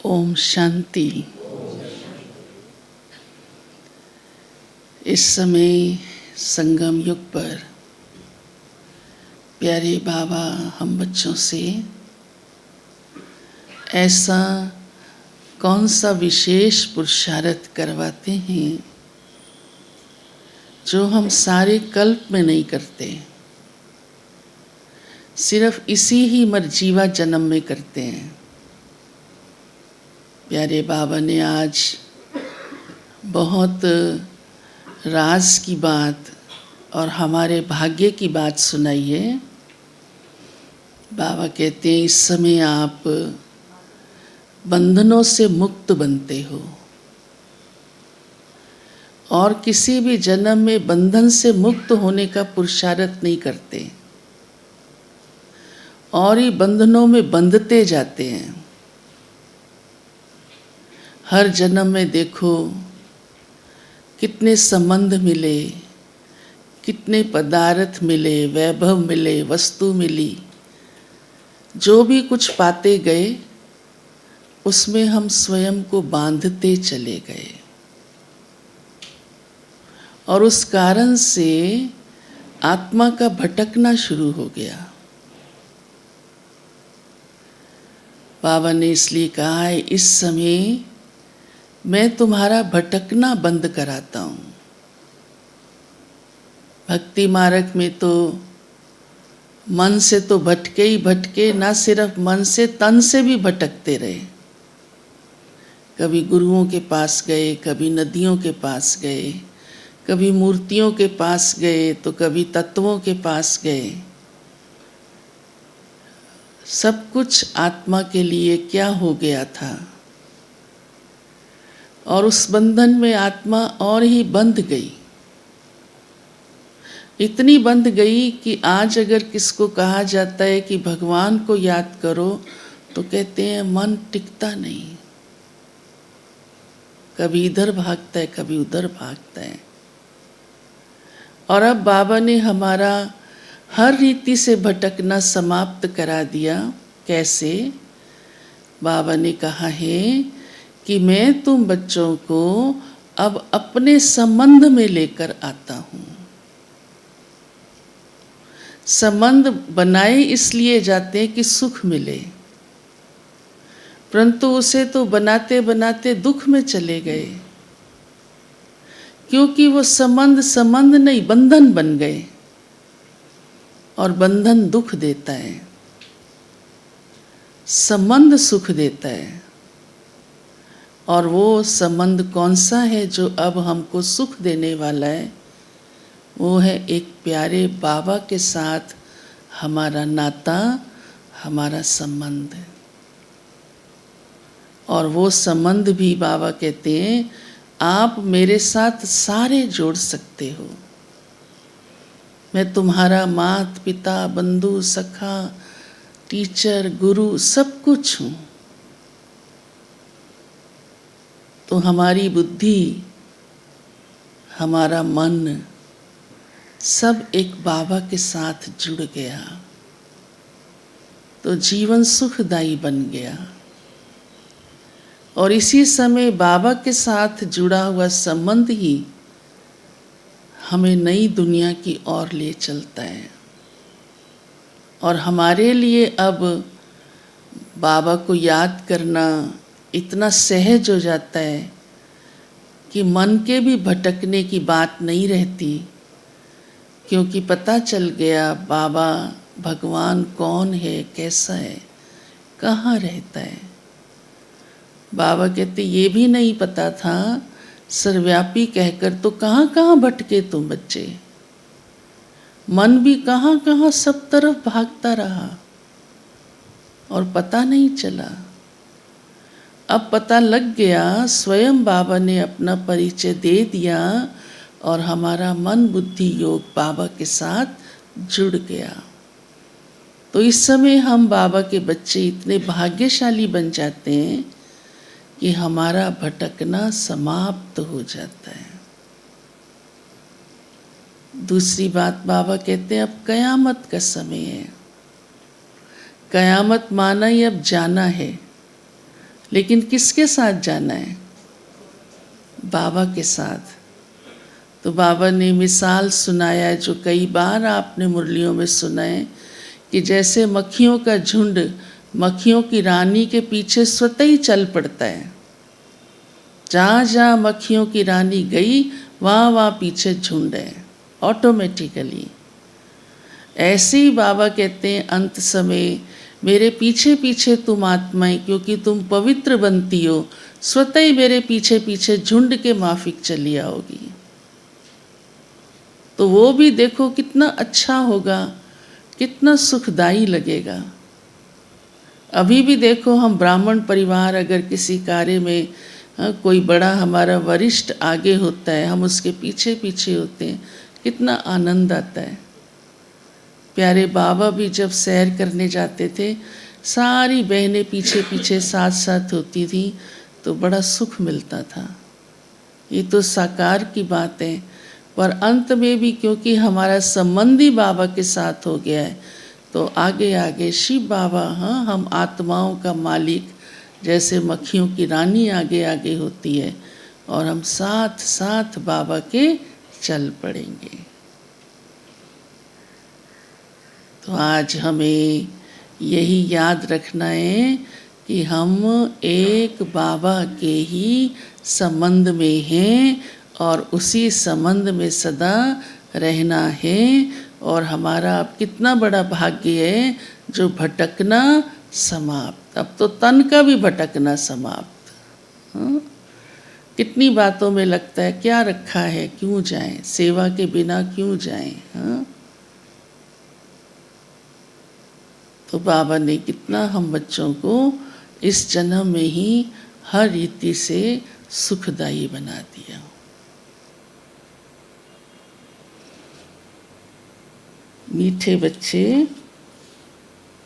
ओम शांति। इस समय संगम युग पर प्यारे बाबा हम बच्चों से ऐसा कौन सा विशेष पुरुषार्थ करवाते हैं जो हम सारे कल्प में नहीं करते, सिर्फ इसी ही मरजीवा जन्म में करते हैं। प्यारे बाबा ने आज बहुत राज की बात और हमारे भाग्य की बात सुनाई है। बाबा कहते हैं इस समय आप बंधनों से मुक्त बनते हो और किसी भी जन्म में बंधन से मुक्त होने का पुरुषार्थ नहीं करते और ही बंधनों में बंधते जाते हैं। हर जन्म में देखो कितने संबंध मिले, कितने पदार्थ मिले, वैभव मिले, वस्तु मिली, जो भी कुछ पाते गए उसमें हम स्वयं को बांधते चले गए और उस कारण से आत्मा का भटकना शुरू हो गया। बाबा ने इसलिए कहा है इस समय मैं तुम्हारा भटकना बंद कराता हूँ। भक्ति मार्ग में तो मन से तो भटके ही भटके, ना सिर्फ मन से तन से भी भटकते रहे। कभी गुरुओं के पास गए, कभी नदियों के पास गए, कभी मूर्तियों के पास गए, तो कभी तत्वों के पास गए। सब कुछ आत्मा के लिए क्या हो गया था और उस बंधन में आत्मा और ही बंध गई। इतनी बंध गई कि आज अगर किसको कहा जाता है कि भगवान को याद करो तो कहते हैं मन टिकता नहीं, कभी इधर भागता है, कभी उधर भागता है। और अब बाबा ने हमारा हर रीति से भटकना समाप्त करा दिया। कैसे? बाबा ने कहा है कि मैं तुम बच्चों को अब अपने संबंध में लेकर आता हूँ। संबंध बनाए इसलिए जाते हैं कि सुख मिले, परंतु उसे तो बनाते बनाते दुख में चले गए, क्योंकि वो संबंध नहीं बंधन बन गए और बंधन दुख देता है, संबंध सुख देता है। और वो संबंध कौन सा है जो अब हमको सुख देने वाला है? वो है एक प्यारे बाबा के साथ हमारा नाता, हमारा संबंध। और वो संबंध भी बाबा कहते हैं आप मेरे साथ सारे जोड़ सकते हो। मैं तुम्हारा माता पिता, बंधु, सखा, टीचर, गुरु सब कुछ हूँ। तो हमारी बुद्धि, हमारा मन सब एक बाबा के साथ जुड़ गया तो जीवन सुखदायी बन गया। और इसी समय बाबा के साथ जुड़ा हुआ संबंध ही हमें नई दुनिया की ओर ले चलता है। और हमारे लिए अब बाबा को याद करना इतना सहज हो जाता है कि मन के भी भटकने की बात नहीं रहती, क्योंकि पता चल गया बाबा भगवान कौन है, कैसा है, कहाँ रहता है। बाबा कहते ये भी नहीं पता था, सर्वव्यापी कहकर तो कहाँ कहाँ भटके तुम बच्चे। मन भी कहाँ कहाँ सब तरफ भागता रहा और पता नहीं चला। अब पता लग गया, स्वयं बाबा ने अपना परिचय दे दिया और हमारा मन बुद्धि योग बाबा के साथ जुड़ गया। तो इस समय हम बाबा के बच्चे इतने भाग्यशाली बन जाते हैं कि हमारा भटकना समाप्त हो जाता है। दूसरी बात बाबा कहते हैं अब कयामत का समय है। कयामत माना ही अब जाना है, लेकिन किसके साथ जाना है? बाबा के साथ। तो बाबा ने मिसाल सुनाया जो कई बार आपने मुरलियों में सुना है कि जैसे मक्खियों का झुंड मक्खियों की रानी के पीछे स्वतः ही चल पड़ता है। जहाँ जहाँ मक्खियों की रानी गई वहाँ वहाँ पीछे झुंड है ऑटोमेटिकली। ऐसे ही बाबा कहते हैं अंत समय मेरे पीछे पीछे तुम आत्माएं, क्योंकि तुम पवित्र बनती हो, स्वतः ही मेरे पीछे पीछे झुंड के माफिक चली आओगी। तो वो भी देखो कितना अच्छा होगा, कितना सुखदाई लगेगा। अभी भी देखो हम ब्राह्मण परिवार अगर किसी कार्य में कोई बड़ा हमारा वरिष्ठ आगे होता है, हम उसके पीछे पीछे होते हैं, कितना आनंद आता है। प्यारे बाबा भी जब सैर करने जाते थे, सारी बहनें पीछे पीछे साथ साथ होती थी, तो बड़ा सुख मिलता था। ये तो साकार की बात है, पर अंत में भी क्योंकि हमारा संबंध ही बाबा के साथ हो गया है, तो आगे आगे शिव बाबा, हाँ, हम आत्माओं का मालिक, जैसे मक्खियों की रानी आगे आगे होती है, और हम साथ साथ बाबा के चल पड़ेंगे। तो आज हमें यही याद रखना है कि हम एक बाबा के ही संबंध में हैं और उसी संबंध में सदा रहना है। और हमारा अब कितना बड़ा भाग्य है जो भटकना समाप्त, अब तो तन का भी भटकना समाप्त। हाँ? कितनी बातों में लगता है क्या रखा है, क्यों जाएं, सेवा के बिना क्यों जाएं। हाँ? तो बाबा ने कितना हम बच्चों को इस जन्म में ही हर रीति से सुखदायी बना दिया। मीठे बच्चे